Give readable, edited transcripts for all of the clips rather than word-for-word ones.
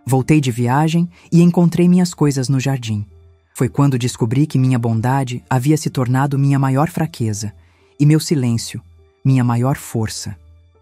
Voltei de viagem e encontrei minhas coisas no jardim. Foi quando descobri que minha bondade havia se tornado minha maior fraqueza e meu silêncio, minha maior força.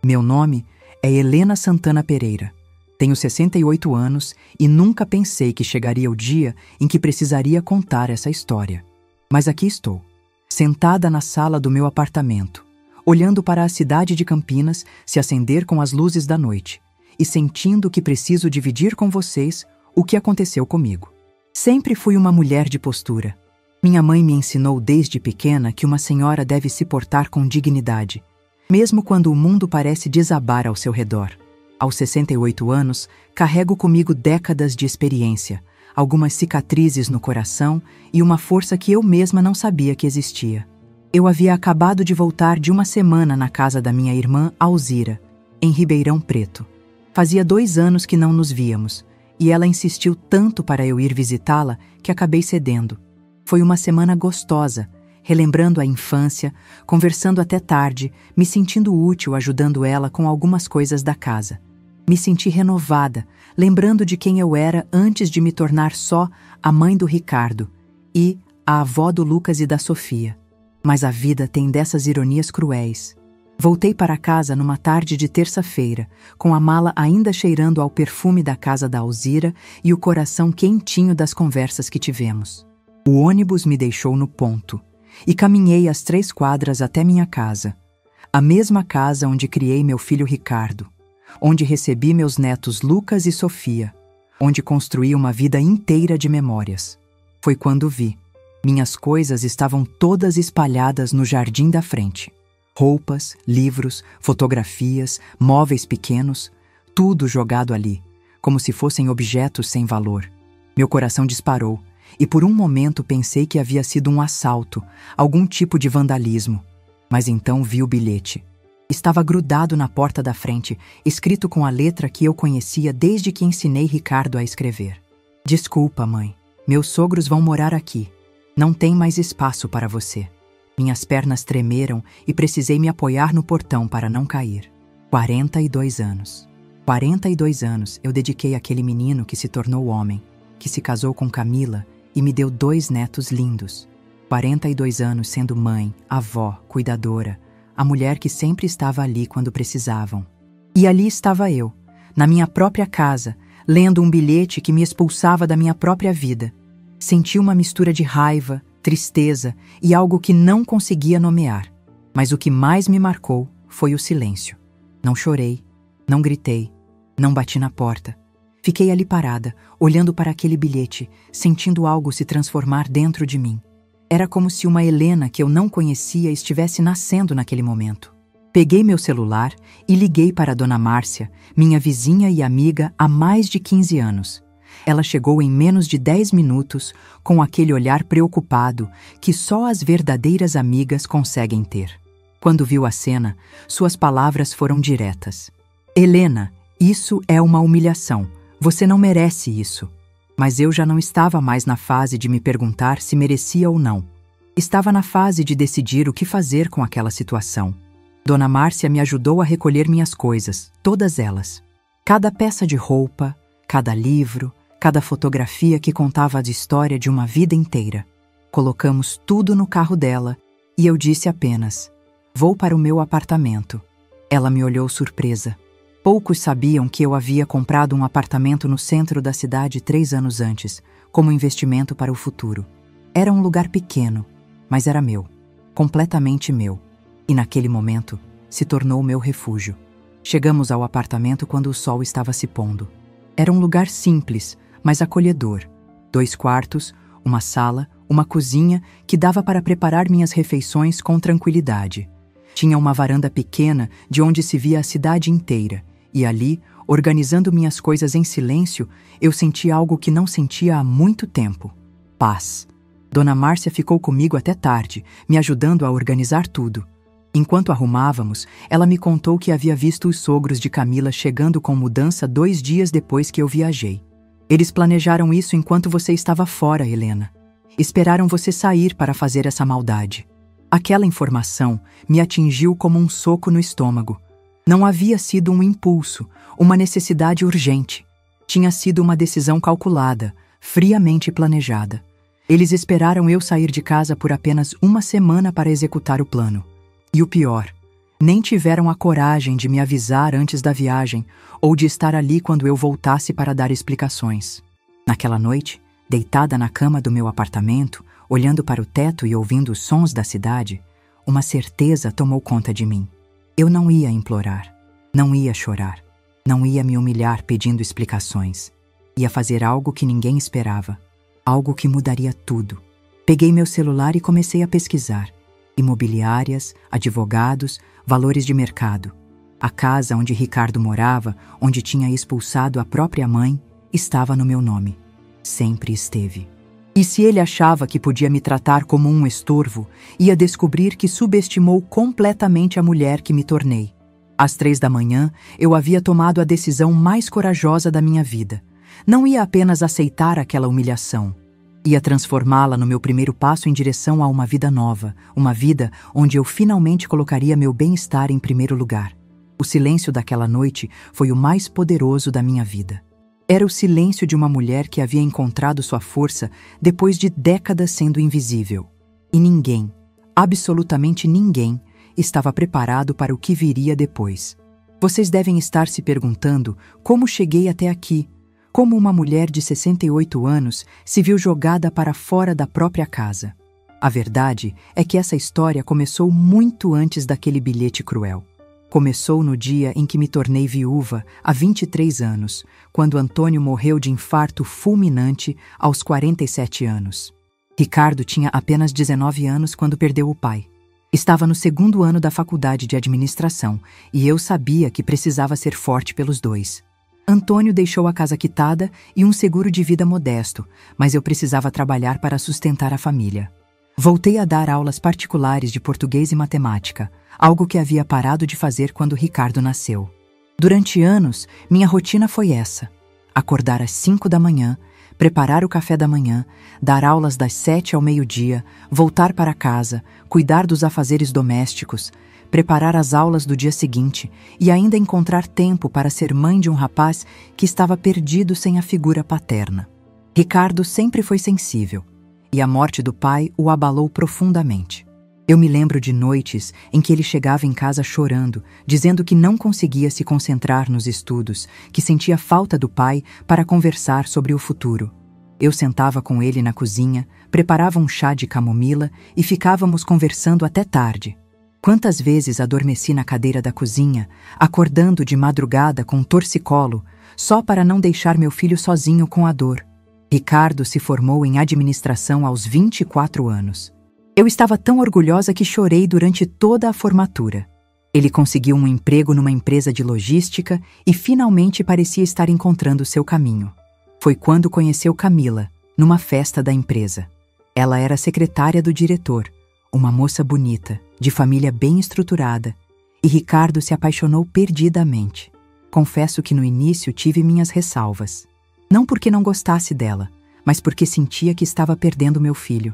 Meu nome é Helena Santana Pereira. Tenho 68 anos e nunca pensei que chegaria o dia em que precisaria contar essa história. Mas aqui estou, sentada na sala do meu apartamento, olhando para a cidade de Campinas se acender com as luzes da noite e sentindo que preciso dividir com vocês o que aconteceu comigo. Sempre fui uma mulher de postura. Minha mãe me ensinou desde pequena que uma senhora deve se portar com dignidade, mesmo quando o mundo parece desabar ao seu redor. Aos 68 anos, carrego comigo décadas de experiência, algumas cicatrizes no coração e uma força que eu mesma não sabia que existia. Eu havia acabado de voltar de uma semana na casa da minha irmã Alzira, em Ribeirão Preto. Fazia 2 anos que não nos víamos, e ela insistiu tanto para eu ir visitá-la que acabei cedendo. Foi uma semana gostosa, relembrando a infância, conversando até tarde, me sentindo útil ajudando ela com algumas coisas da casa. Me senti renovada, lembrando de quem eu era antes de me tornar só a mãe do Ricardo e a avó do Lucas e da Sofia. Mas a vida tem dessas ironias cruéis. Voltei para casa numa tarde de terça-feira, com a mala ainda cheirando ao perfume da casa da Alzira e o coração quentinho das conversas que tivemos. O ônibus me deixou no ponto, e caminhei as 3 quadras até minha casa. A mesma casa onde criei meu filho Ricardo, onde recebi meus netos Lucas e Sofia, onde construí uma vida inteira de memórias. Foi quando vi. Minhas coisas estavam todas espalhadas no jardim da frente. Roupas, livros, fotografias, móveis pequenos, tudo jogado ali, como se fossem objetos sem valor. Meu coração disparou, e por um momento pensei que havia sido um assalto, algum tipo de vandalismo. Mas então vi o bilhete. Estava grudado na porta da frente, escrito com a letra que eu conhecia desde que ensinei Ricardo a escrever. Desculpa, mãe. Meus sogros vão morar aqui. Não tem mais espaço para você. Minhas pernas tremeram e precisei me apoiar no portão para não cair. 42 anos. 42 anos eu dediquei àquele menino que se tornou homem, que se casou com Camila e me deu 2 netos lindos. 42 anos sendo mãe, avó, cuidadora, a mulher que sempre estava ali quando precisavam. E ali estava eu, na minha própria casa, lendo um bilhete que me expulsava da minha própria vida. Senti uma mistura de raiva, tristeza e algo que não conseguia nomear. Mas o que mais me marcou foi o silêncio. Não chorei, não gritei, não bati na porta. Fiquei ali parada, olhando para aquele bilhete, sentindo algo se transformar dentro de mim. Era como se uma Helena que eu não conhecia estivesse nascendo naquele momento. Peguei meu celular e liguei para a Dona Márcia, minha vizinha e amiga há mais de 15 anos. Ela chegou em menos de 10 minutos, com aquele olhar preocupado que só as verdadeiras amigas conseguem ter. Quando viu a cena, suas palavras foram diretas. Helena, isso é uma humilhação. Você não merece isso. Mas eu já não estava mais na fase de me perguntar se merecia ou não. Estava na fase de decidir o que fazer com aquela situação. Dona Márcia me ajudou a recolher minhas coisas, todas elas. Cada peça de roupa, cada livro, cada fotografia que contava a história de uma vida inteira. Colocamos tudo no carro dela e eu disse apenas: vou para o meu apartamento. Ela me olhou surpresa. Poucos sabiam que eu havia comprado um apartamento no centro da cidade 3 anos antes, como investimento para o futuro. Era um lugar pequeno, mas era meu, completamente meu. E naquele momento, se tornou meu refúgio. Chegamos ao apartamento quando o sol estava se pondo. Era um lugar simples, mas acolhedor. 2 quartos, uma sala, uma cozinha que dava para preparar minhas refeições com tranquilidade. Tinha uma varanda pequena de onde se via a cidade inteira, e ali, organizando minhas coisas em silêncio, eu senti algo que não sentia há muito tempo: paz. Dona Márcia ficou comigo até tarde, me ajudando a organizar tudo. Enquanto arrumávamos, ela me contou que havia visto os sogros de Camila chegando com mudança 2 dias depois que eu viajei. Eles planejaram isso enquanto você estava fora, Helena. Esperaram você sair para fazer essa maldade. Aquela informação me atingiu como um soco no estômago. Não havia sido um impulso, uma necessidade urgente. Tinha sido uma decisão calculada, friamente planejada. Eles esperaram eu sair de casa por apenas uma semana para executar o plano. E o pior, nem tiveram a coragem de me avisar antes da viagem ou de estar ali quando eu voltasse para dar explicações. Naquela noite, deitada na cama do meu apartamento, olhando para o teto e ouvindo os sons da cidade, uma certeza tomou conta de mim. Eu não ia implorar, não ia chorar, não ia me humilhar pedindo explicações. Ia fazer algo que ninguém esperava, algo que mudaria tudo. Peguei meu celular e comecei a pesquisar. Imobiliárias, advogados, valores de mercado. A casa onde Ricardo morava, onde tinha expulsado a própria mãe, estava no meu nome. Sempre esteve. E se ele achava que podia me tratar como um estorvo, ia descobrir que subestimou completamente a mulher que me tornei. Às 3 da manhã, eu havia tomado a decisão mais corajosa da minha vida. Não ia apenas aceitar aquela humilhação. Ia transformá-la no meu primeiro passo em direção a uma vida nova, uma vida onde eu finalmente colocaria meu bem-estar em primeiro lugar. O silêncio daquela noite foi o mais poderoso da minha vida. Era o silêncio de uma mulher que havia encontrado sua força depois de décadas sendo invisível. E ninguém, absolutamente ninguém, estava preparado para o que viria depois. Vocês devem estar se perguntando como cheguei até aqui, como uma mulher de 68 anos se viu jogada para fora da própria casa. A verdade é que essa história começou muito antes daquele bilhete cruel. Começou no dia em que me tornei viúva, há 23 anos, quando Antônio morreu de infarto fulminante aos 47 anos. Ricardo tinha apenas 19 anos quando perdeu o pai. Estava no 2º ano da faculdade de administração e eu sabia que precisava ser forte pelos dois. Antônio deixou a casa quitada e um seguro de vida modesto, mas eu precisava trabalhar para sustentar a família. Voltei a dar aulas particulares de português e matemática, algo que havia parado de fazer quando Ricardo nasceu. Durante anos, minha rotina foi essa: acordar às 5 da manhã, preparar o café da manhã, dar aulas das 7 ao meio-dia, voltar para casa, cuidar dos afazeres domésticos, preparar as aulas do dia seguinte e ainda encontrar tempo para ser mãe de um rapaz que estava perdido sem a figura paterna. Ricardo sempre foi sensível, e a morte do pai o abalou profundamente. Eu me lembro de noites em que ele chegava em casa chorando, dizendo que não conseguia se concentrar nos estudos, que sentia falta do pai para conversar sobre o futuro. Eu sentava com ele na cozinha, preparava um chá de camomila e ficávamos conversando até tarde. Quantas vezes adormeci na cadeira da cozinha, acordando de madrugada com um torcicolo, só para não deixar meu filho sozinho com a dor. Ricardo se formou em administração aos 24 anos. Eu estava tão orgulhosa que chorei durante toda a formatura. Ele conseguiu um emprego numa empresa de logística e finalmente parecia estar encontrando seu caminho. Foi quando conheceu Camila, numa festa da empresa. Ela era secretária do diretor, uma moça bonita, de família bem estruturada, e Ricardo se apaixonou perdidamente. Confesso que no início tive minhas ressalvas. Não porque não gostasse dela, mas porque sentia que estava perdendo meu filho.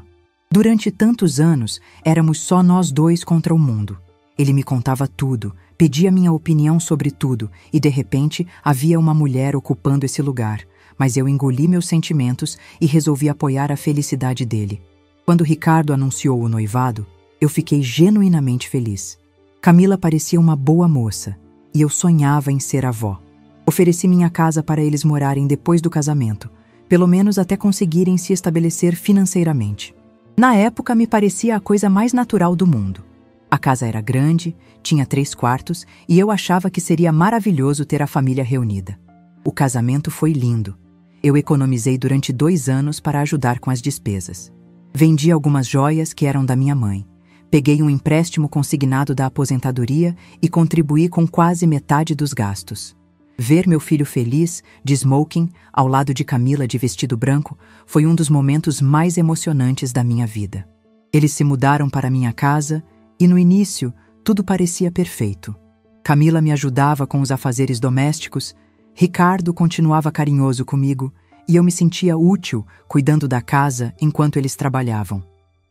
Durante tantos anos, éramos só nós dois contra o mundo. Ele me contava tudo, pedia minha opinião sobre tudo, e de repente havia uma mulher ocupando esse lugar, mas eu engoli meus sentimentos e resolvi apoiar a felicidade dele. Quando Ricardo anunciou o noivado, eu fiquei genuinamente feliz. Camila parecia uma boa moça, e eu sonhava em ser avó. Ofereci minha casa para eles morarem depois do casamento, pelo menos até conseguirem se estabelecer financeiramente. Na época, me parecia a coisa mais natural do mundo. A casa era grande, tinha 3 quartos e eu achava que seria maravilhoso ter a família reunida. O casamento foi lindo. Eu economizei durante 2 anos para ajudar com as despesas. Vendi algumas joias que eram da minha mãe. Peguei um empréstimo consignado da aposentadoria e contribuí com quase metade dos gastos. Ver meu filho feliz, de smoking, ao lado de Camila de vestido branco, foi um dos momentos mais emocionantes da minha vida. Eles se mudaram para minha casa e, no início, tudo parecia perfeito. Camila me ajudava com os afazeres domésticos, Ricardo continuava carinhoso comigo e eu me sentia útil cuidando da casa enquanto eles trabalhavam.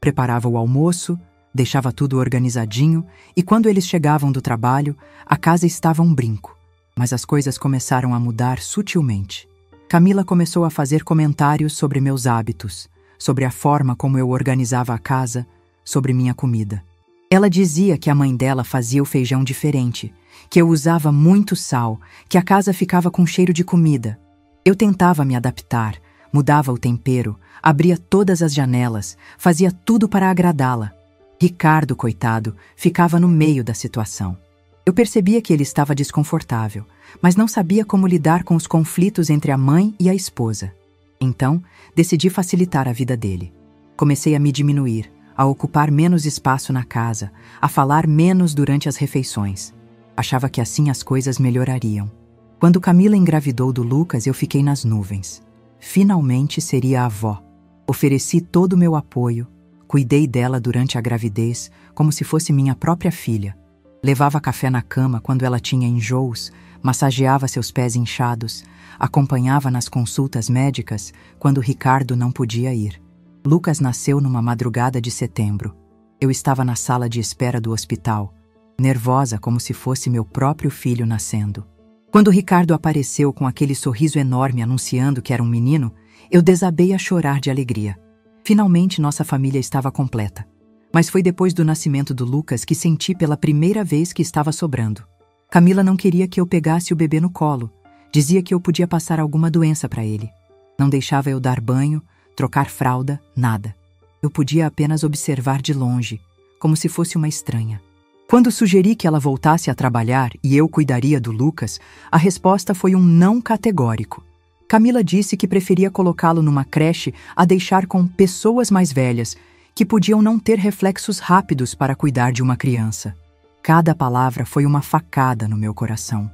Preparava o almoço, deixava tudo organizadinho e quando eles chegavam do trabalho, a casa estava um brinco. Mas as coisas começaram a mudar sutilmente. Camila começou a fazer comentários sobre meus hábitos, sobre a forma como eu organizava a casa, sobre minha comida. Ela dizia que a mãe dela fazia o feijão diferente, que eu usava muito sal, que a casa ficava com cheiro de comida. Eu tentava me adaptar, mudava o tempero, abria todas as janelas, fazia tudo para agradá-la. Ricardo, coitado, ficava no meio da situação. Eu percebia que ele estava desconfortável, mas não sabia como lidar com os conflitos entre a mãe e a esposa. Então, decidi facilitar a vida dele. Comecei a me diminuir, a ocupar menos espaço na casa, a falar menos durante as refeições. Achava que assim as coisas melhorariam. Quando Camila engravidou do Lucas, eu fiquei nas nuvens. Finalmente seria avó. Ofereci todo o meu apoio, cuidei dela durante a gravidez como se fosse minha própria filha. Levava café na cama quando ela tinha enjoos, massageava seus pés inchados, acompanhava nas consultas médicas quando Ricardo não podia ir. Lucas nasceu numa madrugada de setembro. Eu estava na sala de espera do hospital, nervosa como se fosse meu próprio filho nascendo. Quando Ricardo apareceu com aquele sorriso enorme anunciando que era um menino, eu desabei a chorar de alegria. Finalmente nossa família estava completa. Mas foi depois do nascimento do Lucas que senti pela primeira vez que estava sobrando. Camila não queria que eu pegasse o bebê no colo. Dizia que eu podia passar alguma doença para ele. Não deixava eu dar banho, trocar fralda, nada. Eu podia apenas observar de longe, como se fosse uma estranha. Quando sugeri que ela voltasse a trabalhar e eu cuidaria do Lucas, a resposta foi um não categórico. Camila disse que preferia colocá-lo numa creche a deixar com pessoas mais velhas, que podiam não ter reflexos rápidos para cuidar de uma criança. Cada palavra foi uma facada no meu coração.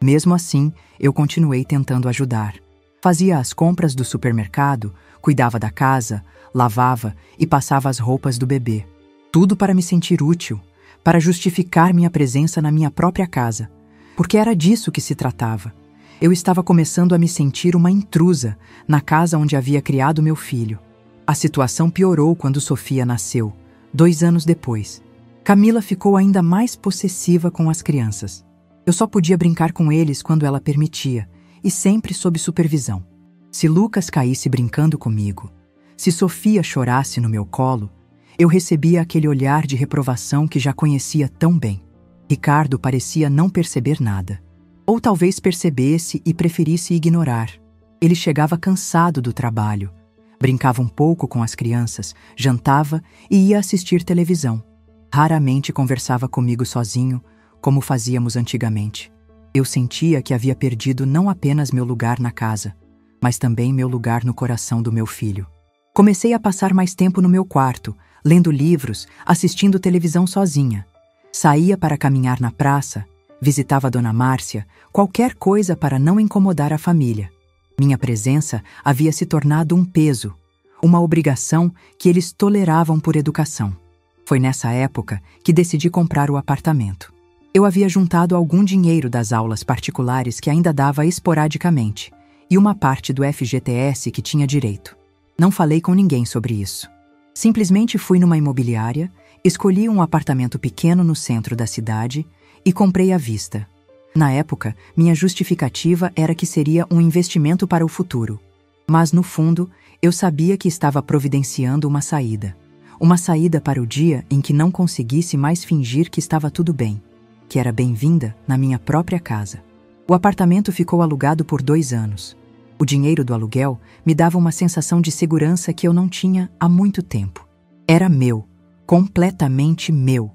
Mesmo assim, eu continuei tentando ajudar. Fazia as compras do supermercado, cuidava da casa, lavava e passava as roupas do bebê. Tudo para me sentir útil, para justificar minha presença na minha própria casa. Porque era disso que se tratava. Eu estava começando a me sentir uma intrusa na casa onde havia criado meu filho. A situação piorou quando Sofia nasceu, 2 anos depois. Camila ficou ainda mais possessiva com as crianças. Eu só podia brincar com eles quando ela permitia, e sempre sob supervisão. Se Lucas caísse brincando comigo, se Sofia chorasse no meu colo, eu recebia aquele olhar de reprovação que já conhecia tão bem. Ricardo parecia não perceber nada. Ou talvez percebesse e preferisse ignorar. Ele chegava cansado do trabalho. Brincava um pouco com as crianças, jantava e ia assistir televisão. Raramente conversava comigo sozinho, como fazíamos antigamente. Eu sentia que havia perdido não apenas meu lugar na casa, mas também meu lugar no coração do meu filho. Comecei a passar mais tempo no meu quarto, lendo livros, assistindo televisão sozinha. Saía para caminhar na praça, visitava a Dona Márcia, qualquer coisa para não incomodar a família. Minha presença havia se tornado um peso, uma obrigação que eles toleravam por educação. Foi nessa época que decidi comprar o apartamento. Eu havia juntado algum dinheiro das aulas particulares que ainda dava esporadicamente e uma parte do FGTS que tinha direito. Não falei com ninguém sobre isso. Simplesmente fui numa imobiliária, escolhi um apartamento pequeno no centro da cidade e comprei à vista. Na época, minha justificativa era que seria um investimento para o futuro. Mas, no fundo, eu sabia que estava providenciando uma saída. Uma saída para o dia em que não conseguisse mais fingir que estava tudo bem, que era bem-vinda na minha própria casa. O apartamento ficou alugado por 2 anos. O dinheiro do aluguel me dava uma sensação de segurança que eu não tinha há muito tempo. Era meu, completamente meu.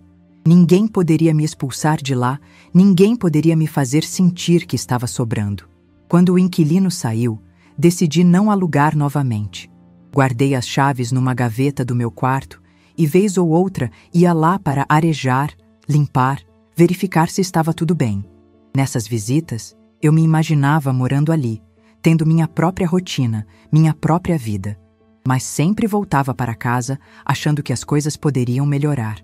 Ninguém poderia me expulsar de lá, ninguém poderia me fazer sentir que estava sobrando. Quando o inquilino saiu, decidi não alugar novamente. Guardei as chaves numa gaveta do meu quarto e, vez ou outra, ia lá para arejar, limpar, verificar se estava tudo bem. Nessas visitas, eu me imaginava morando ali, tendo minha própria rotina, minha própria vida. Mas sempre voltava para casa achando que as coisas poderiam melhorar.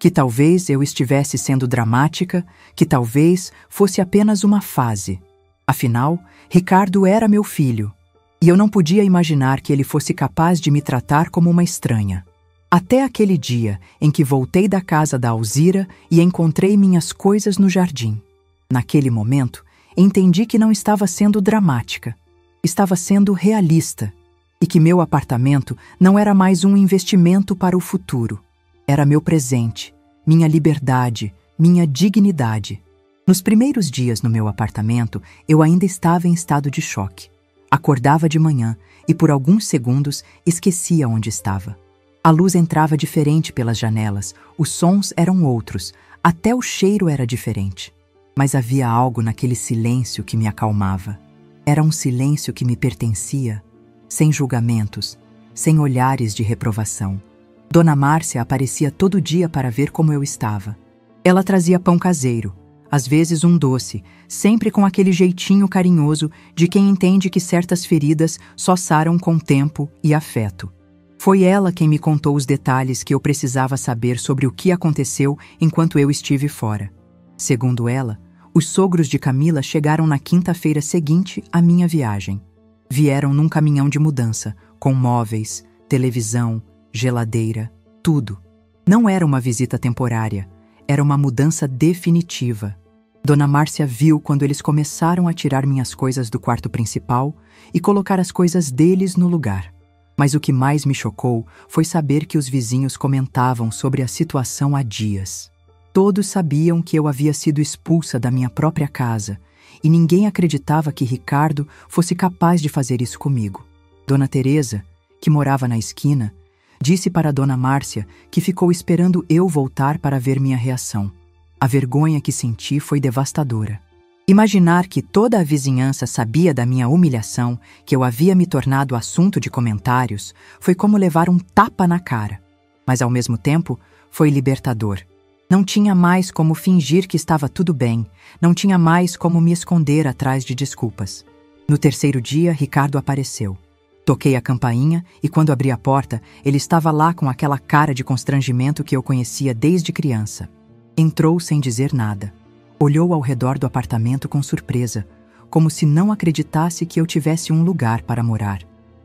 Que talvez eu estivesse sendo dramática, que talvez fosse apenas uma fase. Afinal, Ricardo era meu filho, e eu não podia imaginar que ele fosse capaz de me tratar como uma estranha. Até aquele dia em que voltei da casa da Alzira e encontrei minhas coisas no jardim. Naquele momento, entendi que não estava sendo dramática. Estava sendo realista e que meu apartamento não era mais um investimento para o futuro. Era meu presente, minha liberdade, minha dignidade. Nos primeiros dias no meu apartamento, eu ainda estava em estado de choque. Acordava de manhã e por alguns segundos esquecia onde estava. A luz entrava diferente pelas janelas, os sons eram outros, até o cheiro era diferente. Mas havia algo naquele silêncio que me acalmava. Era um silêncio que me pertencia, sem julgamentos, sem olhares de reprovação. Dona Márcia aparecia todo dia para ver como eu estava. Ela trazia pão caseiro, às vezes um doce, sempre com aquele jeitinho carinhoso de quem entende que certas feridas só saram com tempo e afeto. Foi ela quem me contou os detalhes que eu precisava saber sobre o que aconteceu enquanto eu estive fora. Segundo ela, os sogros de Camila chegaram na quinta-feira seguinte à minha viagem. Vieram num caminhão de mudança, com móveis, televisão, geladeira, tudo. Não era uma visita temporária, era uma mudança definitiva. Dona Márcia viu quando eles começaram a tirar minhas coisas do quarto principal e colocar as coisas deles no lugar. Mas o que mais me chocou foi saber que os vizinhos comentavam sobre a situação há dias. Todos sabiam que eu havia sido expulsa da minha própria casa e ninguém acreditava que Ricardo fosse capaz de fazer isso comigo. Dona Teresa, que morava na esquina, disse para Dona Márcia que ficou esperando eu voltar para ver minha reação. A vergonha que senti foi devastadora. Imaginar que toda a vizinhança sabia da minha humilhação, que eu havia me tornado assunto de comentários, foi como levar um tapa na cara. Mas ao mesmo tempo, foi libertador. Não tinha mais como fingir que estava tudo bem, não tinha mais como me esconder atrás de desculpas. No terceiro dia, Ricardo apareceu. Toquei a campainha e quando abri a porta, ele estava lá com aquela cara de constrangimento que eu conhecia desde criança. Entrou sem dizer nada. Olhou ao redor do apartamento com surpresa, como se não acreditasse que eu tivesse um lugar para morar.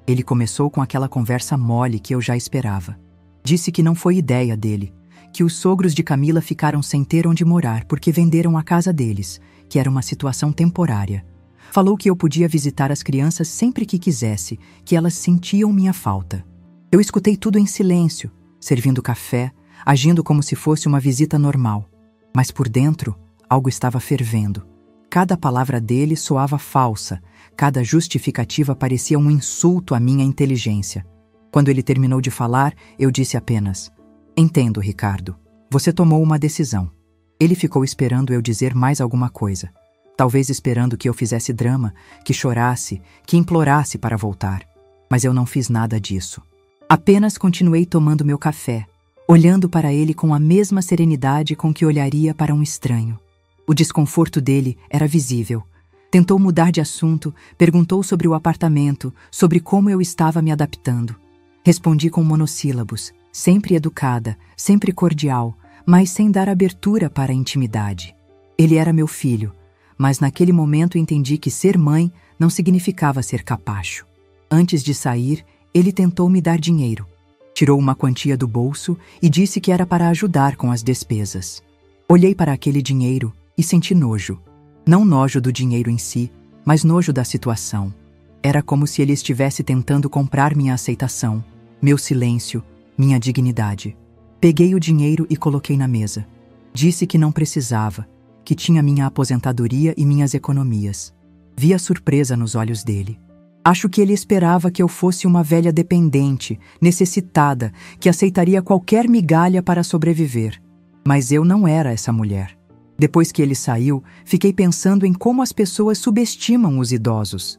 Ele começou com aquela conversa mole que eu já esperava. Disse que não foi ideia dele, que os sogros de Camila ficaram sem ter onde morar porque venderam a casa deles, que era uma situação temporária. Falou que eu podia visitar as crianças sempre que quisesse, que elas sentiam minha falta. Eu escutei tudo em silêncio, servindo café, agindo como se fosse uma visita normal. Mas por dentro, algo estava fervendo. Cada palavra dele soava falsa, cada justificativa parecia um insulto à minha inteligência. Quando ele terminou de falar, eu disse apenas: "Entendo, Ricardo. Você tomou uma decisão." Ele ficou esperando eu dizer mais alguma coisa. Talvez esperando que eu fizesse drama, que chorasse, que implorasse para voltar. Mas eu não fiz nada disso. Apenas continuei tomando meu café, olhando para ele com a mesma serenidade com que olharia para um estranho. O desconforto dele era visível. Tentou mudar de assunto, perguntou sobre o apartamento, sobre como eu estava me adaptando. Respondi com monossílabos, sempre educada, sempre cordial, mas sem dar abertura para a intimidade. Ele era meu filho, mas naquele momento entendi que ser mãe não significava ser capacho. Antes de sair, ele tentou me dar dinheiro. Tirou uma quantia do bolso e disse que era para ajudar com as despesas. Olhei para aquele dinheiro e senti nojo. Não nojo do dinheiro em si, mas nojo da situação. Era como se ele estivesse tentando comprar minha aceitação, meu silêncio, minha dignidade. Peguei o dinheiro e coloquei na mesa. Disse que não precisava, que tinha minha aposentadoria e minhas economias. Vi a surpresa nos olhos dele. Acho que ele esperava que eu fosse uma velha dependente, necessitada, que aceitaria qualquer migalha para sobreviver. Mas eu não era essa mulher. Depois que ele saiu, fiquei pensando em como as pessoas subestimam os idosos.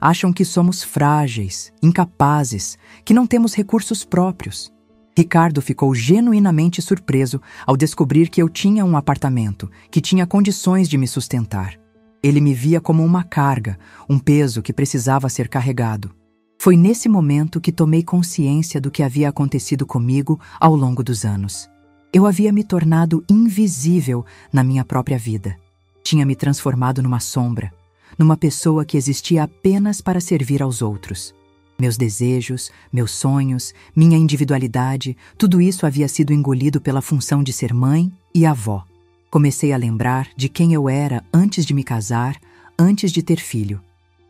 Acham que somos frágeis, incapazes, que não temos recursos próprios. Ricardo ficou genuinamente surpreso ao descobrir que eu tinha um apartamento, que tinha condições de me sustentar. Ele me via como uma carga, um peso que precisava ser carregado. Foi nesse momento que tomei consciência do que havia acontecido comigo ao longo dos anos. Eu havia me tornado invisível na minha própria vida. Tinha me transformado numa sombra, numa pessoa que existia apenas para servir aos outros. Meus desejos, meus sonhos, minha individualidade, tudo isso havia sido engolido pela função de ser mãe e avó. Comecei a lembrar de quem eu era antes de me casar, antes de ter filho.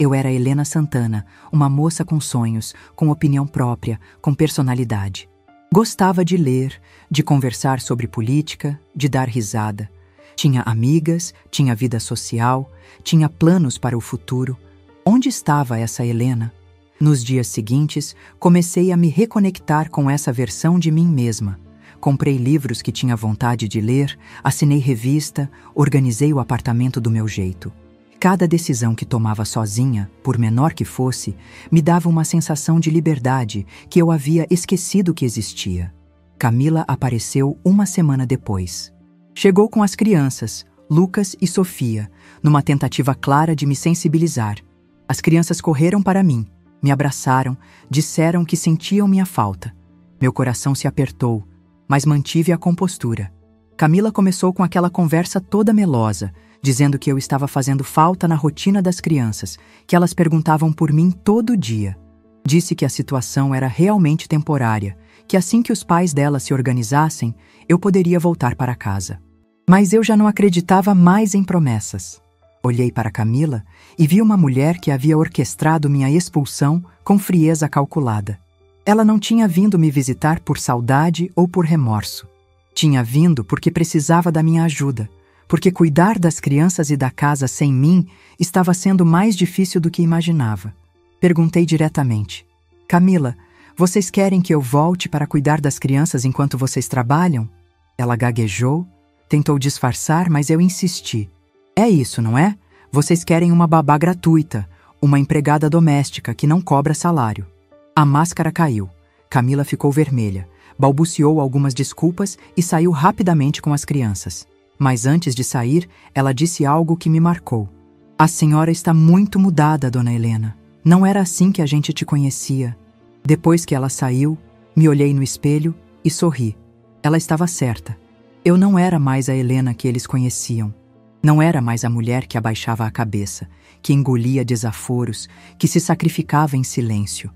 Eu era Helena Santana, uma moça com sonhos, com opinião própria, com personalidade. Gostava de ler, de conversar sobre política, de dar risada. Tinha amigas, tinha vida social, tinha planos para o futuro. Onde estava essa Helena? Nos dias seguintes, comecei a me reconectar com essa versão de mim mesma. Comprei livros que tinha vontade de ler, assinei revista, organizei o apartamento do meu jeito. Cada decisão que tomava sozinha, por menor que fosse, me dava uma sensação de liberdade que eu havia esquecido que existia. Camila apareceu uma semana depois. Chegou com as crianças, Lucas e Sofia, numa tentativa clara de me sensibilizar. As crianças correram para mim, me abraçaram, disseram que sentiam minha falta. Meu coração se apertou, mas mantive a compostura. Camila começou com aquela conversa toda melosa, dizendo que eu estava fazendo falta na rotina das crianças, que elas perguntavam por mim todo dia. Disse que a situação era realmente temporária, que assim que os pais dela se organizassem, eu poderia voltar para casa. Mas eu já não acreditava mais em promessas. Olhei para Camila e vi uma mulher que havia orquestrado minha expulsão com frieza calculada. Ela não tinha vindo me visitar por saudade ou por remorso. Tinha vindo porque precisava da minha ajuda, porque cuidar das crianças e da casa sem mim estava sendo mais difícil do que imaginava. Perguntei diretamente: Camila, vocês querem que eu volte para cuidar das crianças enquanto vocês trabalham? Ela gaguejou, tentou disfarçar, mas eu insisti. É isso, não é? Vocês querem uma babá gratuita, uma empregada doméstica que não cobra salário. A máscara caiu. Camila ficou vermelha, balbuciou algumas desculpas e saiu rapidamente com as crianças. Mas antes de sair, ela disse algo que me marcou. A senhora está muito mudada, dona Helena. Não era assim que a gente te conhecia. Depois que ela saiu, me olhei no espelho e sorri. Ela estava certa. Eu não era mais a Helena que eles conheciam. Não era mais a mulher que abaixava a cabeça, que engolia desaforos, que se sacrificava em silêncio.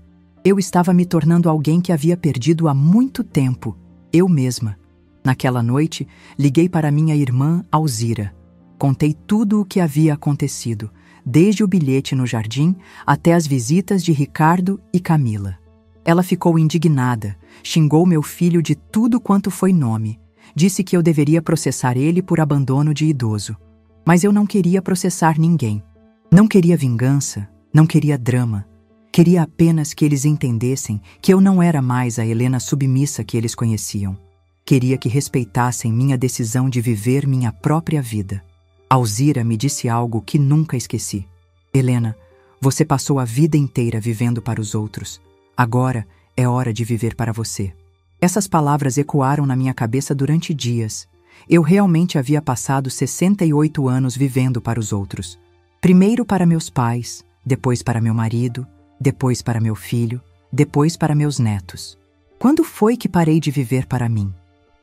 Eu estava me tornando alguém que havia perdido há muito tempo, eu mesma. Naquela noite, liguei para minha irmã Alzira. Contei tudo o que havia acontecido, desde o bilhete no jardim até as visitas de Ricardo e Camila. Ela ficou indignada, xingou meu filho de tudo quanto foi nome. Disse que eu deveria processar ele por abandono de idoso. Mas eu não queria processar ninguém. Não queria vingança, não queria drama. Queria apenas que eles entendessem que eu não era mais a Helena submissa que eles conheciam. Queria que respeitassem minha decisão de viver minha própria vida. Alzira me disse algo que nunca esqueci. Helena, você passou a vida inteira vivendo para os outros. Agora é hora de viver para você. Essas palavras ecoaram na minha cabeça durante dias. Eu realmente havia passado 68 anos vivendo para os outros. Primeiro para meus pais, depois para meu marido, depois para meu filho, depois para meus netos. Quando foi que parei de viver para mim?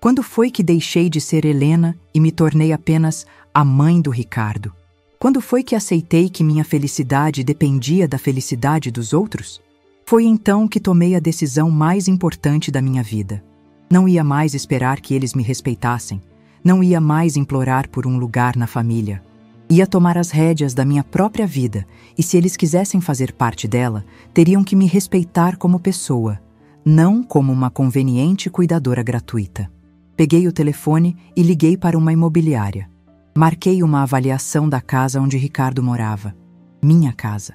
Quando foi que deixei de ser Helena e me tornei apenas a mãe do Ricardo? Quando foi que aceitei que minha felicidade dependia da felicidade dos outros? Foi então que tomei a decisão mais importante da minha vida. Não ia mais esperar que eles me respeitassem. Não ia mais implorar por um lugar na família. Ia tomar as rédeas da minha própria vida e, se eles quisessem fazer parte dela, teriam que me respeitar como pessoa, não como uma conveniente cuidadora gratuita. Peguei o telefone e liguei para uma imobiliária. Marquei uma avaliação da casa onde Ricardo morava. Minha casa.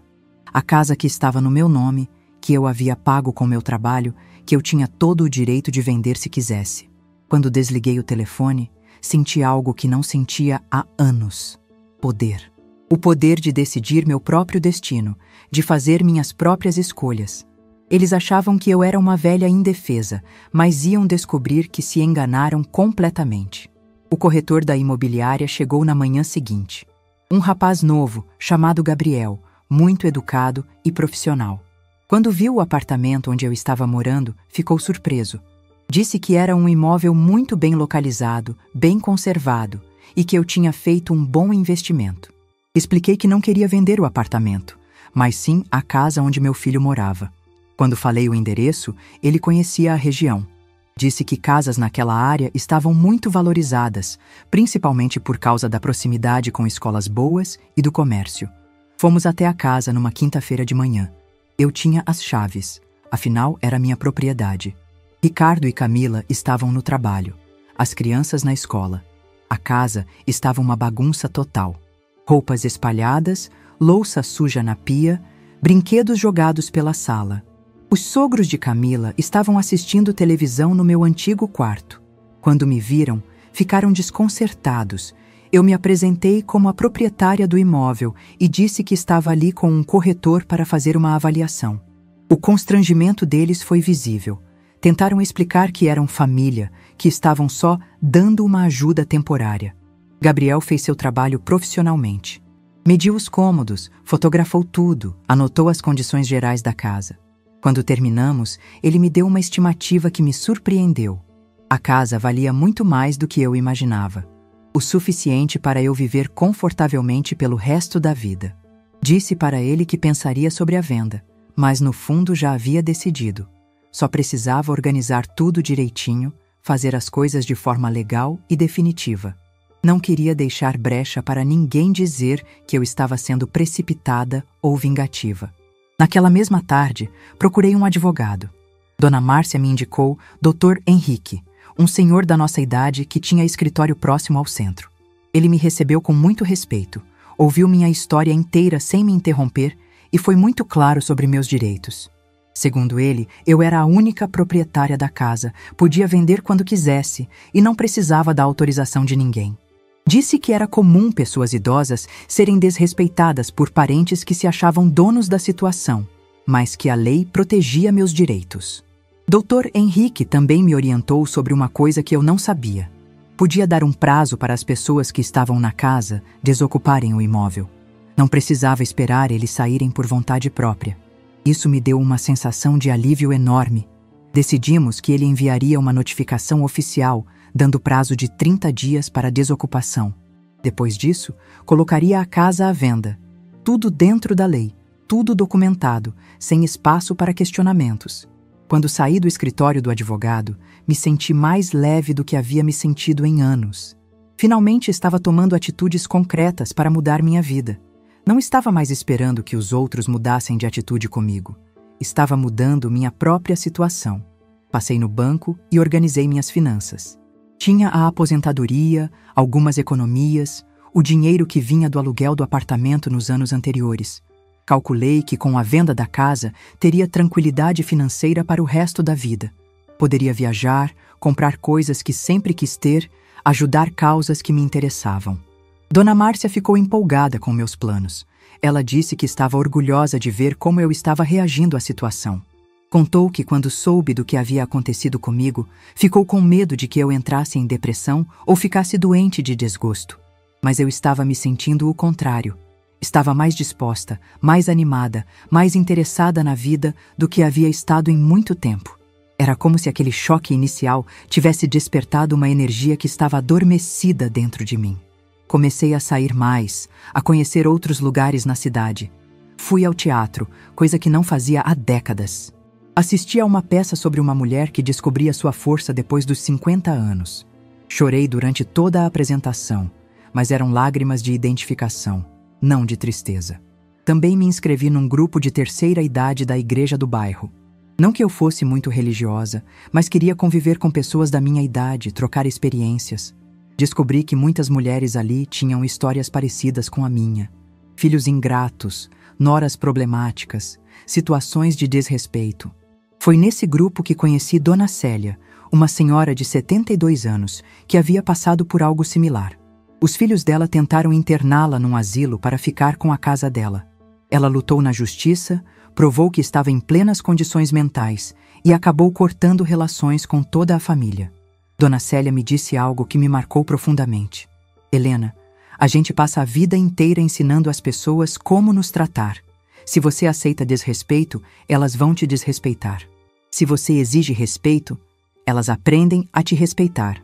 A casa que estava no meu nome, que eu havia pago com meu trabalho, que eu tinha todo o direito de vender se quisesse. Quando desliguei o telefone, senti algo que não sentia há anos. Poder. O poder de decidir meu próprio destino, de fazer minhas próprias escolhas. Eles achavam que eu era uma velha indefesa, mas iam descobrir que se enganaram completamente. O corretor da imobiliária chegou na manhã seguinte. Um rapaz novo, chamado Gabriel, muito educado e profissional. Quando viu o apartamento onde eu estava morando, ficou surpreso. Disse que era um imóvel muito bem localizado, bem conservado, e que eu tinha feito um bom investimento. Expliquei que não queria vender o apartamento, mas sim a casa onde meu filho morava. Quando falei o endereço, ele conhecia a região. Disse que casas naquela área estavam muito valorizadas, principalmente por causa da proximidade com escolas boas e do comércio. Fomos até a casa numa quinta-feira de manhã. Eu tinha as chaves, afinal era minha propriedade. Ricardo e Camila estavam no trabalho, as crianças na escola. A casa estava uma bagunça total. Roupas espalhadas, louça suja na pia, brinquedos jogados pela sala. Os sogros de Camila estavam assistindo televisão no meu antigo quarto. Quando me viram, ficaram desconcertados. Eu me apresentei como a proprietária do imóvel e disse que estava ali com um corretor para fazer uma avaliação. O constrangimento deles foi visível. Tentaram explicar que eram família, que estavam só dando uma ajuda temporária. Gabriel fez seu trabalho profissionalmente. Mediu os cômodos, fotografou tudo, anotou as condições gerais da casa. Quando terminamos, ele me deu uma estimativa que me surpreendeu. A casa valia muito mais do que eu imaginava. O suficiente para eu viver confortavelmente pelo resto da vida. Disse para ele que pensaria sobre a venda, mas no fundo já havia decidido. Só precisava organizar tudo direitinho, fazer as coisas de forma legal e definitiva. Não queria deixar brecha para ninguém dizer que eu estava sendo precipitada ou vingativa. Naquela mesma tarde, procurei um advogado. Dona Márcia me indicou Dr. Henrique, um senhor da nossa idade que tinha escritório próximo ao centro. Ele me recebeu com muito respeito, ouviu minha história inteira sem me interromper e foi muito claro sobre meus direitos. Segundo ele, eu era a única proprietária da casa, podia vender quando quisesse e não precisava da autorização de ninguém. Disse que era comum pessoas idosas serem desrespeitadas por parentes que se achavam donos da situação, mas que a lei protegia meus direitos. Dr. Henrique também me orientou sobre uma coisa que eu não sabia. Podia dar um prazo para as pessoas que estavam na casa desocuparem o imóvel. Não precisava esperar eles saírem por vontade própria. Isso me deu uma sensação de alívio enorme. Decidimos que ele enviaria uma notificação oficial, dando prazo de 30 dias para a desocupação. Depois disso, colocaria a casa à venda. Tudo dentro da lei, tudo documentado, sem espaço para questionamentos. Quando saí do escritório do advogado, me senti mais leve do que havia me sentido em anos. Finalmente estava tomando atitudes concretas para mudar minha vida. Não estava mais esperando que os outros mudassem de atitude comigo. Estava mudando minha própria situação. Passei no banco e organizei minhas finanças. Tinha a aposentadoria, algumas economias, o dinheiro que vinha do aluguel do apartamento nos anos anteriores. Calculei que com a venda da casa teria tranquilidade financeira para o resto da vida. Poderia viajar, comprar coisas que sempre quis ter, ajudar causas que me interessavam. Dona Márcia ficou empolgada com meus planos. Ela disse que estava orgulhosa de ver como eu estava reagindo à situação. Contou que quando soube do que havia acontecido comigo, ficou com medo de que eu entrasse em depressão ou ficasse doente de desgosto. Mas eu estava me sentindo o contrário. Estava mais disposta, mais animada, mais interessada na vida do que havia estado em muito tempo. Era como se aquele choque inicial tivesse despertado uma energia que estava adormecida dentro de mim. Comecei a sair mais, a conhecer outros lugares na cidade. Fui ao teatro, coisa que não fazia há décadas. Assisti a uma peça sobre uma mulher que descobria sua força depois dos 50 anos. Chorei durante toda a apresentação, mas eram lágrimas de identificação, não de tristeza. Também me inscrevi num grupo de terceira idade da igreja do bairro. Não que eu fosse muito religiosa, mas queria conviver com pessoas da minha idade, trocar experiências. Descobri que muitas mulheres ali tinham histórias parecidas com a minha. Filhos ingratos, noras problemáticas, situações de desrespeito. Foi nesse grupo que conheci Dona Célia, uma senhora de 72 anos, que havia passado por algo similar. Os filhos dela tentaram interná-la num asilo para ficar com a casa dela. Ela lutou na justiça, provou que estava em plenas condições mentais e acabou cortando relações com toda a família. Dona Célia me disse algo que me marcou profundamente. Helena, a gente passa a vida inteira ensinando às pessoas como nos tratar. Se você aceita desrespeito, elas vão te desrespeitar. Se você exige respeito, elas aprendem a te respeitar.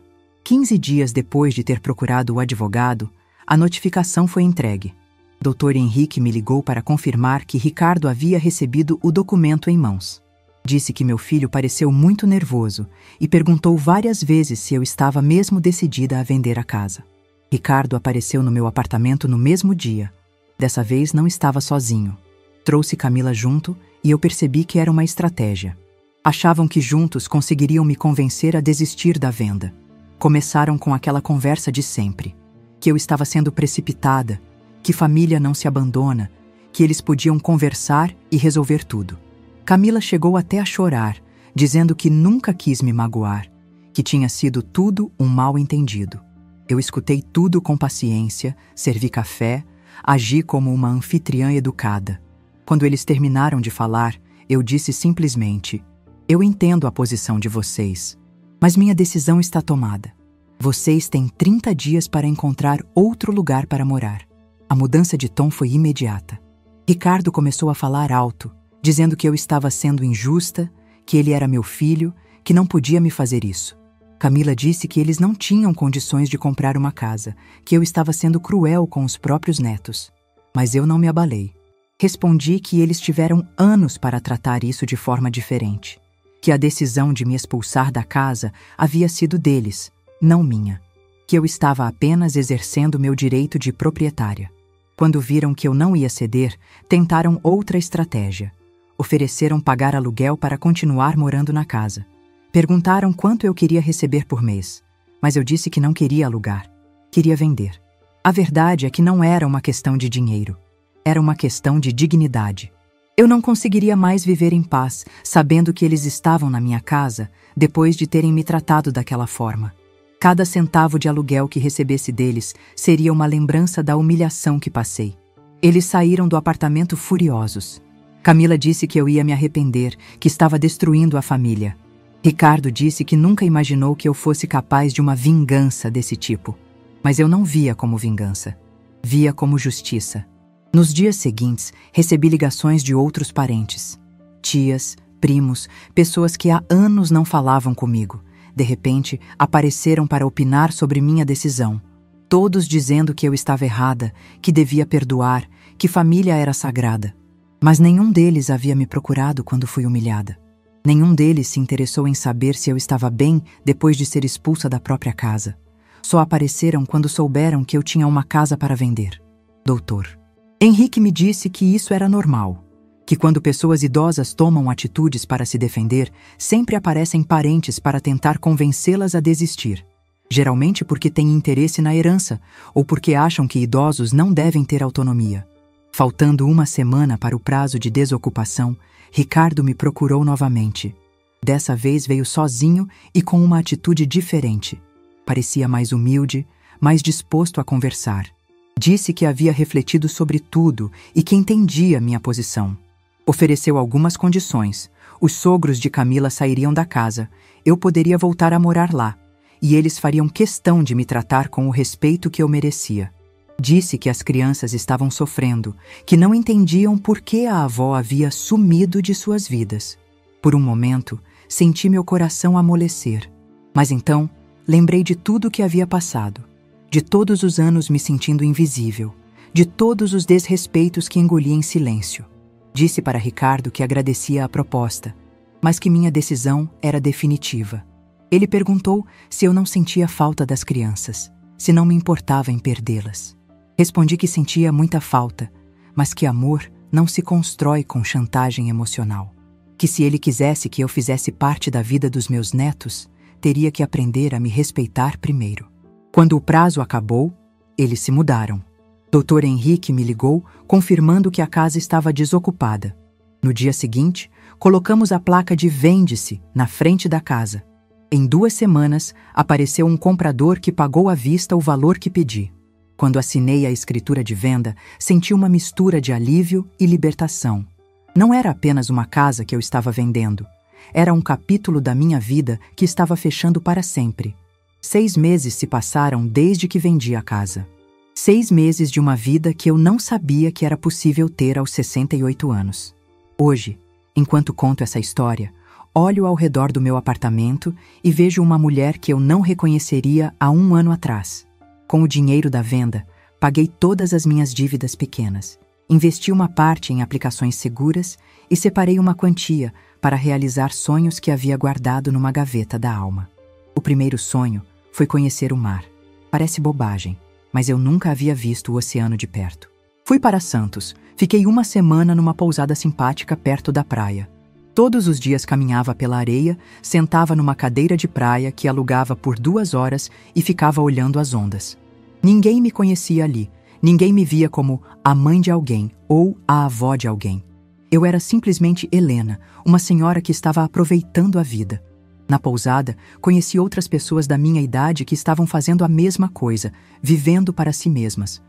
15 dias depois de ter procurado o advogado, a notificação foi entregue. Dr. Henrique me ligou para confirmar que Ricardo havia recebido o documento em mãos. Disse que meu filho pareceu muito nervoso e perguntou várias vezes se eu estava mesmo decidida a vender a casa. Ricardo apareceu no meu apartamento no mesmo dia. Dessa vez não estava sozinho. Trouxe Camila junto e eu percebi que era uma estratégia. Achavam que juntos conseguiriam me convencer a desistir da venda. Começaram com aquela conversa de sempre, que eu estava sendo precipitada, que família não se abandona, que eles podiam conversar e resolver tudo. Camila chegou até a chorar, dizendo que nunca quis me magoar, que tinha sido tudo um mal-entendido. Eu escutei tudo com paciência, servi café, agi como uma anfitriã educada. Quando eles terminaram de falar, eu disse simplesmente: eu entendo a posição de vocês, mas minha decisão está tomada. Vocês têm 30 dias para encontrar outro lugar para morar. A mudança de tom foi imediata. Ricardo começou a falar alto, dizendo que eu estava sendo injusta, que ele era meu filho, que não podia me fazer isso. Camila disse que eles não tinham condições de comprar uma casa, que eu estava sendo cruel com os próprios netos. Mas eu não me abalei. Respondi que eles tiveram anos para tratar isso de forma diferente, que a decisão de me expulsar da casa havia sido deles, não minha, que eu estava apenas exercendo meu direito de proprietária. Quando viram que eu não ia ceder, tentaram outra estratégia. Ofereceram pagar aluguel para continuar morando na casa. Perguntaram quanto eu queria receber por mês, mas eu disse que não queria alugar, queria vender. A verdade é que não era uma questão de dinheiro, era uma questão de dignidade. Eu não conseguiria mais viver em paz, sabendo que eles estavam na minha casa depois de terem me tratado daquela forma. Cada centavo de aluguel que recebesse deles seria uma lembrança da humilhação que passei. Eles saíram do apartamento furiosos. Camila disse que eu ia me arrepender, que estava destruindo a família. Ricardo disse que nunca imaginou que eu fosse capaz de uma vingança desse tipo. Mas eu não via como vingança. Via como justiça. Nos dias seguintes, recebi ligações de outros parentes. Tias, primos, pessoas que há anos não falavam comigo. De repente, apareceram para opinar sobre minha decisão. Todos dizendo que eu estava errada, que devia perdoar, que família era sagrada. Mas nenhum deles havia me procurado quando fui humilhada. Nenhum deles se interessou em saber se eu estava bem depois de ser expulsa da própria casa. Só apareceram quando souberam que eu tinha uma casa para vender. Doutor. Henrique me disse que isso era normal, que quando pessoas idosas tomam atitudes para se defender, sempre aparecem parentes para tentar convencê-las a desistir. Geralmente porque têm interesse na herança ou porque acham que idosos não devem ter autonomia. Faltando uma semana para o prazo de desocupação, Ricardo me procurou novamente. Dessa vez veio sozinho e com uma atitude diferente. Parecia mais humilde, mais disposto a conversar. Disse que havia refletido sobre tudo e que entendia minha posição. Ofereceu algumas condições. Os sogros de Camila sairiam da casa, eu poderia voltar a morar lá, e eles fariam questão de me tratar com o respeito que eu merecia. Disse que as crianças estavam sofrendo, que não entendiam por que a avó havia sumido de suas vidas. Por um momento, senti meu coração amolecer. Mas então, lembrei de tudo o que havia passado, de todos os anos me sentindo invisível, de todos os desrespeitos que engoli em silêncio. Disse para Ricardo que agradecia a proposta, mas que minha decisão era definitiva. Ele perguntou se eu não sentia falta das crianças, se não me importava em perdê-las. Respondi que sentia muita falta, mas que amor não se constrói com chantagem emocional. Que se ele quisesse que eu fizesse parte da vida dos meus netos, teria que aprender a me respeitar primeiro. Quando o prazo acabou, eles se mudaram. Dr. Henrique me ligou, confirmando que a casa estava desocupada. No dia seguinte, colocamos a placa de "Vende-se" na frente da casa. Em 2 semanas, apareceu um comprador que pagou à vista o valor que pedi. Quando assinei a escritura de venda, senti uma mistura de alívio e libertação. Não era apenas uma casa que eu estava vendendo. Era um capítulo da minha vida que estava fechando para sempre. 6 meses se passaram desde que vendi a casa. 6 meses de uma vida que eu não sabia que era possível ter aos 68 anos. Hoje, enquanto conto essa história, olho ao redor do meu apartamento e vejo uma mulher que eu não reconheceria há 1 ano atrás. Com o dinheiro da venda, paguei todas as minhas dívidas pequenas, investi uma parte em aplicações seguras e separei uma quantia para realizar sonhos que havia guardado numa gaveta da alma. O primeiro sonho foi conhecer o mar. Parece bobagem, mas eu nunca havia visto o oceano de perto. Fui para Santos. Fiquei uma semana numa pousada simpática perto da praia. Todos os dias caminhava pela areia, sentava numa cadeira de praia que alugava por 2 horas e ficava olhando as ondas. Ninguém me conhecia ali. Ninguém me via como a mãe de alguém ou a avó de alguém. Eu era simplesmente Helena, uma senhora que estava aproveitando a vida. Na pousada, conheci outras pessoas da minha idade que estavam fazendo a mesma coisa, vivendo para si mesmas.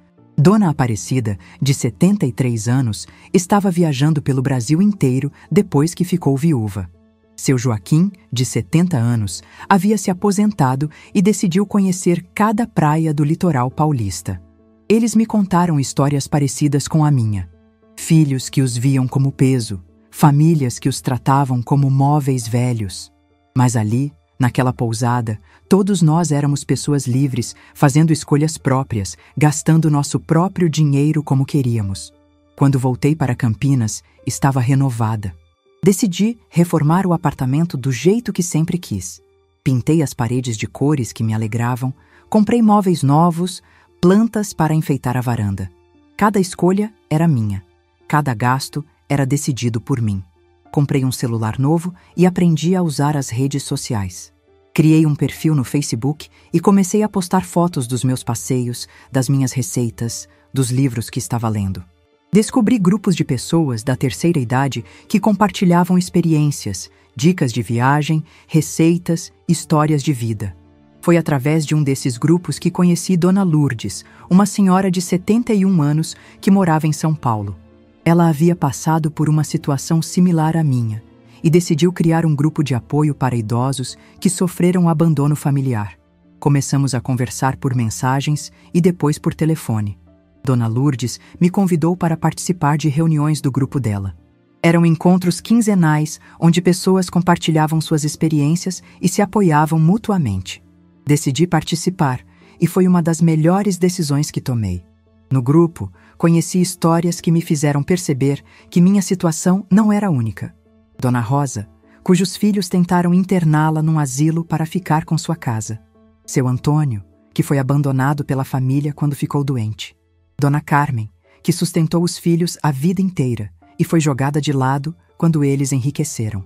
Dona Aparecida, de 73 anos, estava viajando pelo Brasil inteiro depois que ficou viúva. Seu Joaquim, de 70 anos, havia se aposentado e decidiu conhecer cada praia do litoral paulista. Eles me contaram histórias parecidas com a minha. Filhos que os viam como peso, famílias que os tratavam como móveis velhos. Mas ali, naquela pousada, todos nós éramos pessoas livres, fazendo escolhas próprias, gastando nosso próprio dinheiro como queríamos. Quando voltei para Campinas, estava renovada. Decidi reformar o apartamento do jeito que sempre quis. Pintei as paredes de cores que me alegravam, comprei móveis novos, plantas para enfeitar a varanda. Cada escolha era minha. Cada gasto era decidido por mim. Comprei um celular novo e aprendi a usar as redes sociais. Criei um perfil no Facebook e comecei a postar fotos dos meus passeios, das minhas receitas, dos livros que estava lendo. Descobri grupos de pessoas da terceira idade que compartilhavam experiências, dicas de viagem, receitas, histórias de vida. Foi através de um desses grupos que conheci Dona Lourdes, uma senhora de 71 anos que morava em São Paulo. Ela havia passado por uma situação similar à minha e decidiu criar um grupo de apoio para idosos que sofreram abandono familiar. Começamos a conversar por mensagens e depois por telefone. Dona Lourdes me convidou para participar de reuniões do grupo dela. Eram encontros quinzenais onde pessoas compartilhavam suas experiências e se apoiavam mutuamente. Decidi participar e foi uma das melhores decisões que tomei. No grupo, conheci histórias que me fizeram perceber que minha situação não era única. Dona Rosa, cujos filhos tentaram interná-la num asilo para ficar com sua casa. Seu Antônio, que foi abandonado pela família quando ficou doente. Dona Carmen, que sustentou os filhos a vida inteira e foi jogada de lado quando eles enriqueceram.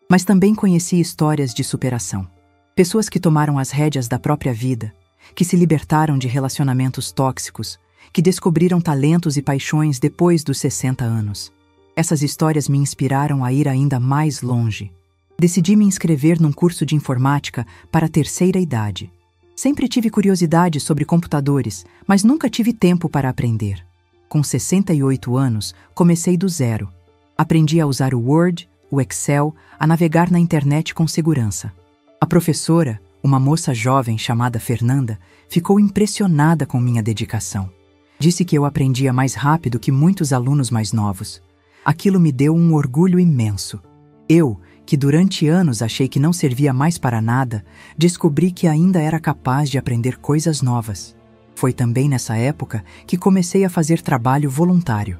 Mas também conheci histórias de superação. Pessoas que tomaram as rédeas da própria vida, que se libertaram de relacionamentos tóxicos, que descobriram talentos e paixões depois dos 60 anos. Essas histórias me inspiraram a ir ainda mais longe. Decidi me inscrever num curso de informática para a terceira idade. Sempre tive curiosidade sobre computadores, mas nunca tive tempo para aprender. Com 68 anos, comecei do zero. Aprendi a usar o Word, o Excel, a navegar na internet com segurança. A professora, uma moça jovem chamada Fernanda, ficou impressionada com minha dedicação. Disse que eu aprendia mais rápido que muitos alunos mais novos. Aquilo me deu um orgulho imenso. Eu, que durante anos achei que não servia mais para nada, descobri que ainda era capaz de aprender coisas novas. Foi também nessa época que comecei a fazer trabalho voluntário.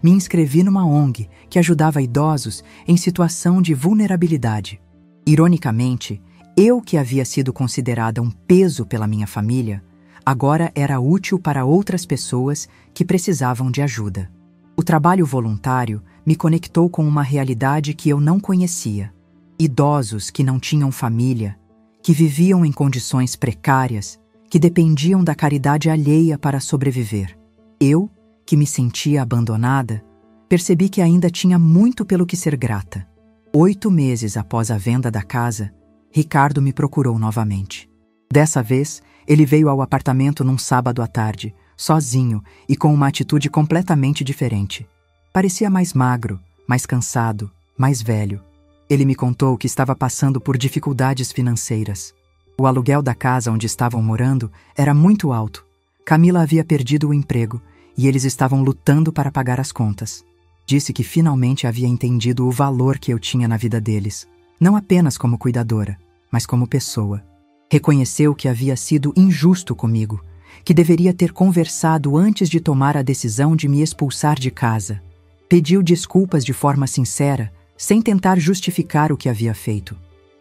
Me inscrevi numa ONG que ajudava idosos em situação de vulnerabilidade. Ironicamente, eu que havia sido considerada um peso pela minha família, agora era útil para outras pessoas que precisavam de ajuda. O trabalho voluntário me conectou com uma realidade que eu não conhecia. Idosos que não tinham família, que viviam em condições precárias, que dependiam da caridade alheia para sobreviver. Eu, que me sentia abandonada, percebi que ainda tinha muito pelo que ser grata. 8 meses após a venda da casa, Ricardo me procurou novamente. Dessa vez, ele veio ao apartamento num sábado à tarde, sozinho e com uma atitude completamente diferente. Parecia mais magro, mais cansado, mais velho. Ele me contou que estava passando por dificuldades financeiras. O aluguel da casa onde estavam morando era muito alto. Camila havia perdido o emprego e eles estavam lutando para pagar as contas. Disse que finalmente havia entendido o valor que eu tinha na vida deles, não apenas como cuidadora, mas como pessoa. Reconheceu que havia sido injusto comigo, que deveria ter conversado antes de tomar a decisão de me expulsar de casa. Pediu desculpas de forma sincera, sem tentar justificar o que havia feito.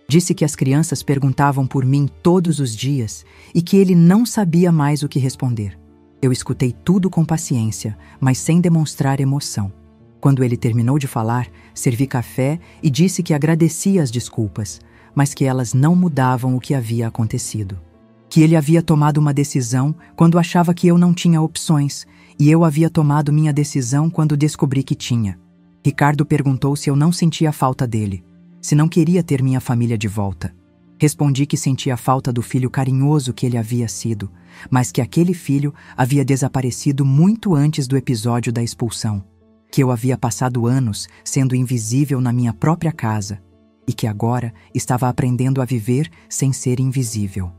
Disse que as crianças perguntavam por mim todos os dias e que ele não sabia mais o que responder. Eu escutei tudo com paciência, mas sem demonstrar emoção. Quando ele terminou de falar, servi café e disse que agradecia as desculpas, mas que elas não mudavam o que havia acontecido. Que ele havia tomado uma decisão quando achava que eu não tinha opções, e eu havia tomado minha decisão quando descobri que tinha. Ricardo perguntou se eu não sentia falta dele, se não queria ter minha família de volta. Respondi que sentia falta do filho carinhoso que ele havia sido, mas que aquele filho havia desaparecido muito antes do episódio da expulsão, que eu havia passado anos sendo invisível na minha própria casa e que agora estava aprendendo a viver sem ser invisível.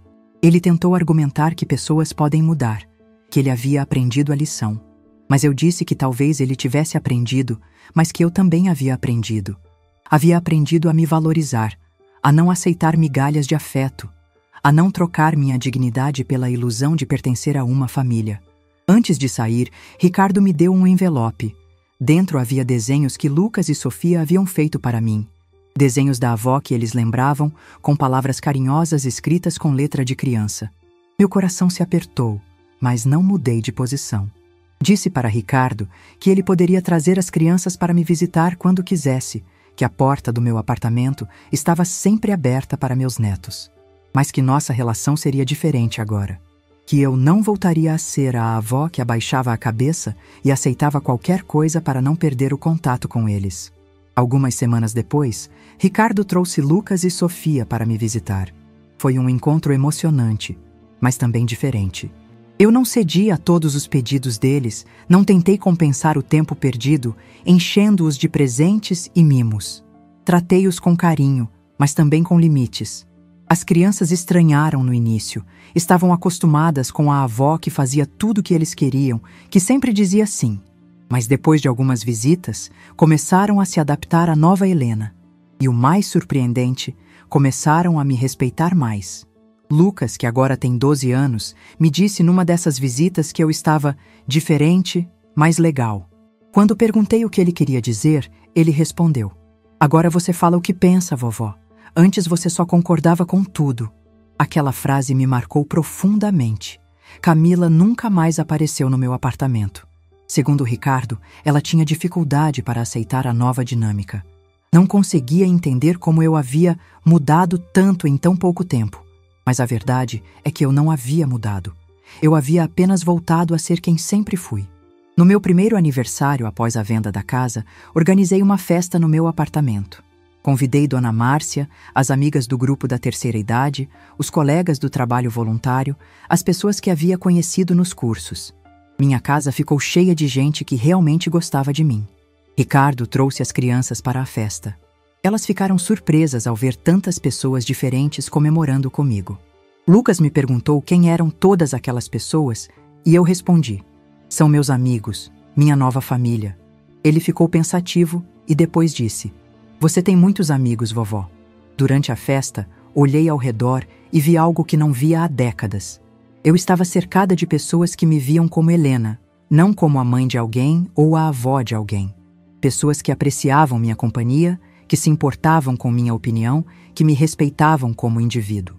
Ele tentou argumentar que pessoas podem mudar, que ele havia aprendido a lição, mas eu disse que talvez ele tivesse aprendido, mas que eu também havia aprendido. Havia aprendido a me valorizar, a não aceitar migalhas de afeto, a não trocar minha dignidade pela ilusão de pertencer a uma família. Antes de sair, Ricardo me deu um envelope. Dentro havia desenhos que Lucas e Sofia haviam feito para mim. Desenhos da avó que eles lembravam, com palavras carinhosas escritas com letra de criança. Meu coração se apertou, mas não mudei de posição. Disse para Ricardo que ele poderia trazer as crianças para me visitar quando quisesse, que a porta do meu apartamento estava sempre aberta para meus netos, mas que nossa relação seria diferente agora, que eu não voltaria a ser a avó que abaixava a cabeça e aceitava qualquer coisa para não perder o contato com eles. Algumas semanas depois, Ricardo trouxe Lucas e Sofia para me visitar. Foi um encontro emocionante, mas também diferente. Eu não cedi a todos os pedidos deles, não tentei compensar o tempo perdido, enchendo-os de presentes e mimos. Tratei-os com carinho, mas também com limites. As crianças estranharam no início, estavam acostumadas com a avó que fazia tudo o que eles queriam, que sempre dizia sim. Mas depois de algumas visitas, começaram a se adaptar à nova Helena. E o mais surpreendente, começaram a me respeitar mais. Lucas, que agora tem 12 anos, me disse numa dessas visitas que eu estava diferente, mas legal. Quando perguntei o que ele queria dizer, ele respondeu: "Agora você fala o que pensa, vovó. Antes você só concordava com tudo." Aquela frase me marcou profundamente. Camila nunca mais apareceu no meu apartamento. Segundo Ricardo, ela tinha dificuldade para aceitar a nova dinâmica. Não conseguia entender como eu havia mudado tanto em tão pouco tempo. Mas a verdade é que eu não havia mudado. Eu havia apenas voltado a ser quem sempre fui. No meu primeiro aniversário após a venda da casa, organizei uma festa no meu apartamento. Convidei Dona Márcia, as amigas do grupo da terceira idade, os colegas do trabalho voluntário, as pessoas que havia conhecido nos cursos. Minha casa ficou cheia de gente que realmente gostava de mim. Ricardo trouxe as crianças para a festa. Elas ficaram surpresas ao ver tantas pessoas diferentes comemorando comigo. Lucas me perguntou quem eram todas aquelas pessoas e eu respondi: "São meus amigos, minha nova família." Ele ficou pensativo e depois disse: "Você tem muitos amigos, vovó." Durante a festa, olhei ao redor e vi algo que não via há décadas. Eu estava cercada de pessoas que me viam como Helena, não como a mãe de alguém ou a avó de alguém. Pessoas que apreciavam minha companhia, que se importavam com minha opinião, que me respeitavam como indivíduo.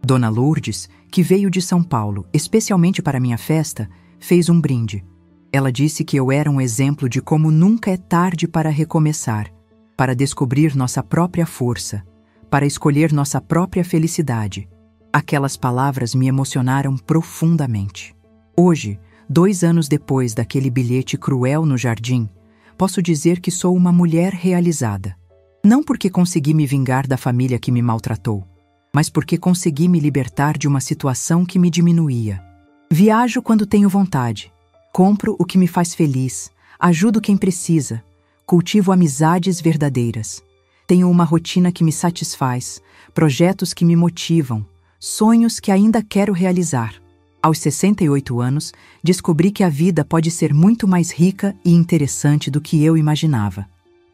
Dona Lourdes, que veio de São Paulo, especialmente para minha festa, fez um brinde. Ela disse que eu era um exemplo de como nunca é tarde para recomeçar, para descobrir nossa própria força, para escolher nossa própria felicidade. Aquelas palavras me emocionaram profundamente. Hoje, 2 anos depois daquele bilhete cruel no jardim, posso dizer que sou uma mulher realizada. Não porque consegui me vingar da família que me maltratou, mas porque consegui me libertar de uma situação que me diminuía. Viajo quando tenho vontade, compro o que me faz feliz, ajudo quem precisa, cultivo amizades verdadeiras. Tenho uma rotina que me satisfaz, projetos que me motivam, sonhos que ainda quero realizar. Aos 68 anos, descobri que a vida pode ser muito mais rica e interessante do que eu imaginava.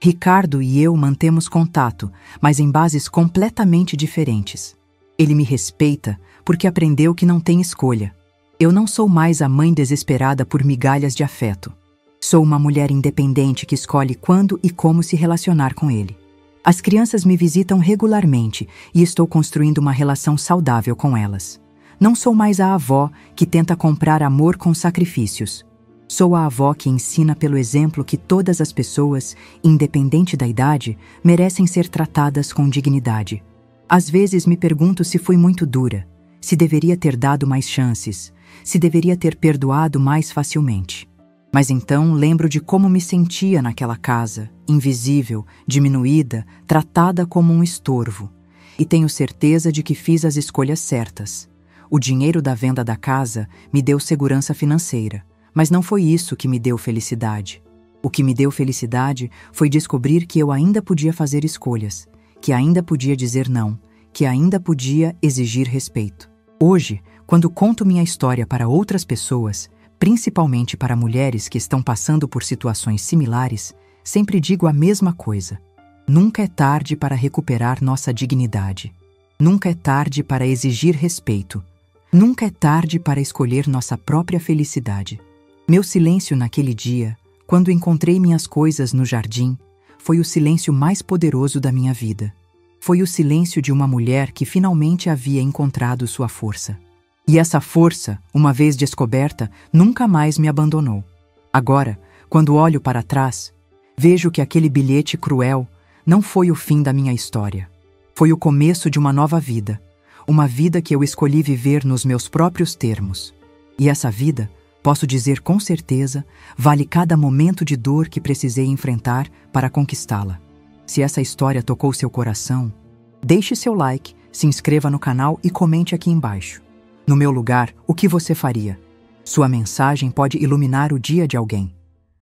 Ricardo e eu mantemos contato, mas em bases completamente diferentes. Ele me respeita porque aprendeu que não tem escolha. Eu não sou mais a mãe desesperada por migalhas de afeto. Sou uma mulher independente que escolhe quando e como se relacionar com ele. As crianças me visitam regularmente e estou construindo uma relação saudável com elas. Não sou mais a avó que tenta comprar amor com sacrifícios. Sou a avó que ensina pelo exemplo que todas as pessoas, independente da idade, merecem ser tratadas com dignidade. Às vezes me pergunto se fui muito dura, se deveria ter dado mais chances, se deveria ter perdoado mais facilmente. Mas então lembro de como me sentia naquela casa, invisível, diminuída, tratada como um estorvo. E tenho certeza de que fiz as escolhas certas. O dinheiro da venda da casa me deu segurança financeira, mas não foi isso que me deu felicidade. O que me deu felicidade foi descobrir que eu ainda podia fazer escolhas, que ainda podia dizer não, que ainda podia exigir respeito. Hoje, quando conto minha história para outras pessoas, principalmente para mulheres que estão passando por situações similares, sempre digo a mesma coisa. Nunca é tarde para recuperar nossa dignidade. Nunca é tarde para exigir respeito. Nunca é tarde para escolher nossa própria felicidade. Meu silêncio naquele dia, quando encontrei minhas coisas no jardim, foi o silêncio mais poderoso da minha vida. Foi o silêncio de uma mulher que finalmente havia encontrado sua força. E essa força, uma vez descoberta, nunca mais me abandonou. Agora, quando olho para trás, vejo que aquele bilhete cruel não foi o fim da minha história. Foi o começo de uma nova vida. Uma vida que eu escolhi viver nos meus próprios termos. E essa vida, posso dizer com certeza, vale cada momento de dor que precisei enfrentar para conquistá-la. Se essa história tocou seu coração, deixe seu like, se inscreva no canal e comente aqui embaixo. No meu lugar, o que você faria? Sua mensagem pode iluminar o dia de alguém.